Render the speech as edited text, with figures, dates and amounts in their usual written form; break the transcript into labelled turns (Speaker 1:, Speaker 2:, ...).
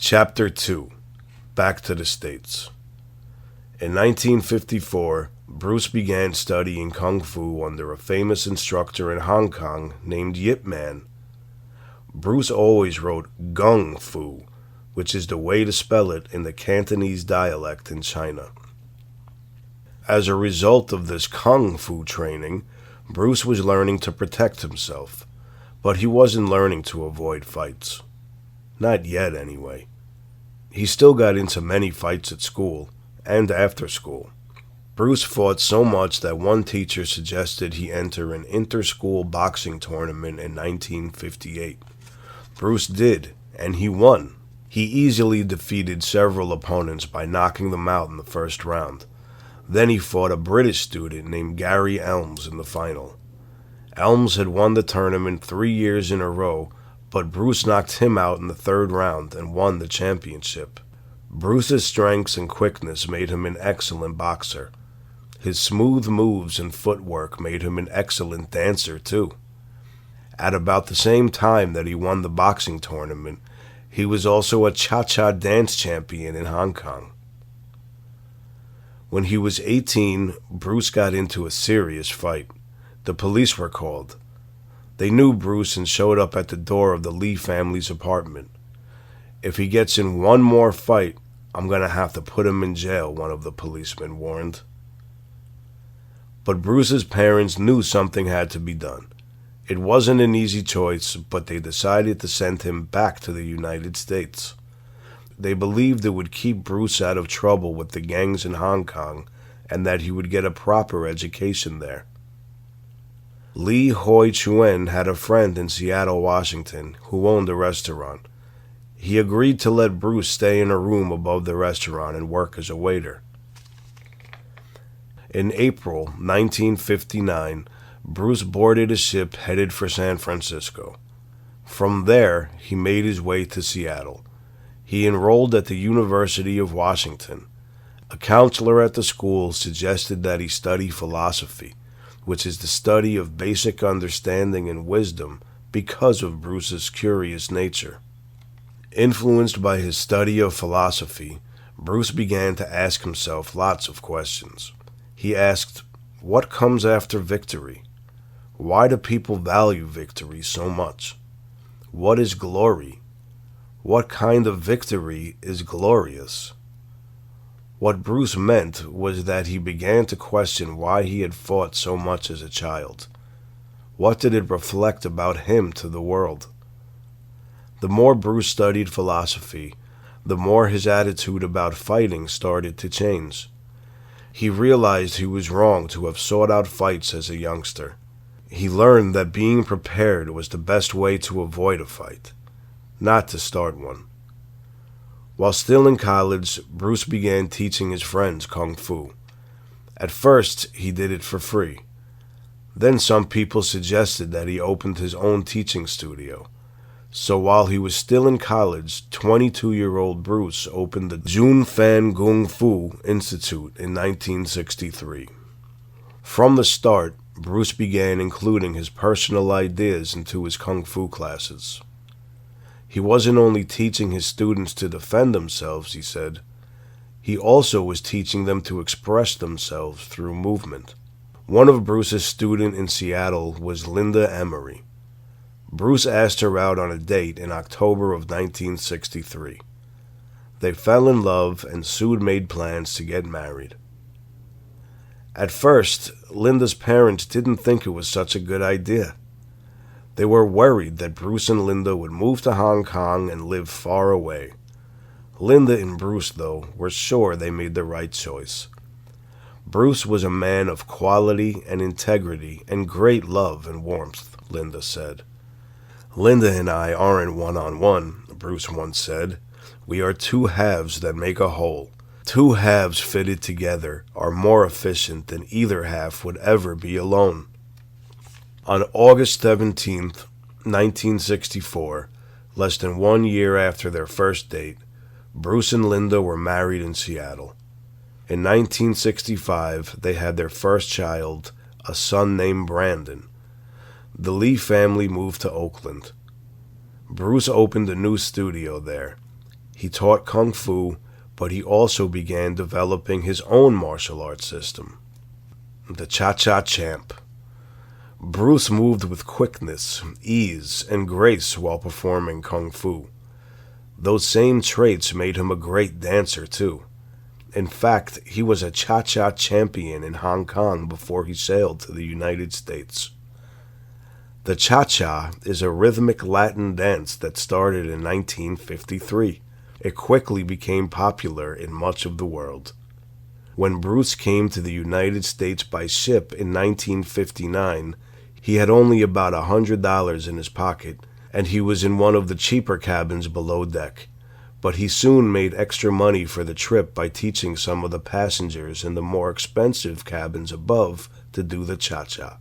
Speaker 1: Chapter 2. Back to the States. In 1954, Bruce began studying Kung Fu under a famous instructor in Hong Kong named Yip Man. Bruce always wrote Gung Fu, which is the way to spell it in the Cantonese dialect in China. As a result of this Kung Fu training, Bruce was learning to protect himself, but he wasn't learning to avoid fights. Not yet, anyway. He still got into many fights at school and after school. Bruce fought so much that one teacher suggested he enter an inter-school boxing tournament in 1958. Bruce did, and he won. He easily defeated several opponents by knocking them out in the first round. Then he fought a British student named Gary Elms in the final. Elms had won the tournament 3 years in a row, but Bruce knocked him out in the third round and won the championship. Bruce's strengths and quickness made him an excellent boxer. His smooth moves and footwork made him an excellent dancer, too. At about the same time that he won the boxing tournament, he was also a cha-cha dance champion in Hong Kong. When he was 18, Bruce got into a serious fight. The police were called. They knew Bruce and showed up at the door of the Lee family's apartment. "If he gets in one more fight, I'm going to have to put him in jail," one of the policemen warned. But Bruce's parents knew something had to be done. It wasn't an easy choice, but they decided to send him back to the United States. They believed it would keep Bruce out of trouble with the gangs in Hong Kong and that he would get a proper education there. Lee Hoi Chuen had a friend in Seattle, Washington, who owned a restaurant. He agreed to let Bruce stay in a room above the restaurant and work as a waiter. In April 1959, Bruce boarded a ship headed for San Francisco. From there, he made his way to Seattle. He enrolled at the University of Washington. A counselor at the school suggested that he study philosophy, which is the study of basic understanding and wisdom because of Bruce's curious nature. Influenced by his study of philosophy, Bruce began to ask himself lots of questions. He asked, what comes after victory? Why do people value victory so much? What is glory? What kind of victory is glorious? What Bruce meant was that he began to question why he had fought so much as a child. What did it reflect about him to the world? The more Bruce studied philosophy, the more his attitude about fighting started to change. He realized he was wrong to have sought out fights as a youngster. He learned that being prepared was the best way to avoid a fight, not to start one. While still in college, Bruce began teaching his friends Kung Fu. At first, he did it for free. Then some people suggested that he opened his own teaching studio. So while he was still in college, 22-year-old Bruce opened the Jun Fan Kung Fu Institute in 1963. From the start, Bruce began including his personal ideas into his Kung Fu classes. He wasn't only teaching his students to defend themselves, he said. He also was teaching them to express themselves through movement. One of Bruce's students in Seattle was Linda Emery. Bruce asked her out on a date in October of 1963. They fell in love and soon made plans to get married. At first, Linda's parents didn't think it was such a good idea. They were worried that Bruce and Linda would move to Hong Kong and live far away. Linda and Bruce, though, were sure they made the right choice. Bruce was a man of quality and integrity and great love and warmth, Linda said. "Linda and I aren't one-on-one," Bruce once said. "We are two halves that make a whole. Two halves fitted together are more efficient than either half would ever be alone." On August 17, 1964, less than 1 year after their first date, Bruce and Linda were married in Seattle. In 1965, they had their first child, a son named Brandon. The Lee family moved to Oakland. Bruce opened a new studio there. He taught Kung Fu, but he also began developing his own martial arts system, the Cha-Cha Champ. Bruce moved with quickness, ease, and grace while performing Kung Fu. Those same traits made him a great dancer, too. In fact, he was a Cha-Cha champion in Hong Kong before he sailed to the United States. The Cha-Cha is a rhythmic Latin dance that started in 1953. It quickly became popular in much of the world. When Bruce came to the United States by ship in 1959, he had only about $100 in his pocket, and he was in one of the cheaper cabins below deck. But he soon made extra money for the trip by teaching some of the passengers in the more expensive cabins above to do the cha-cha.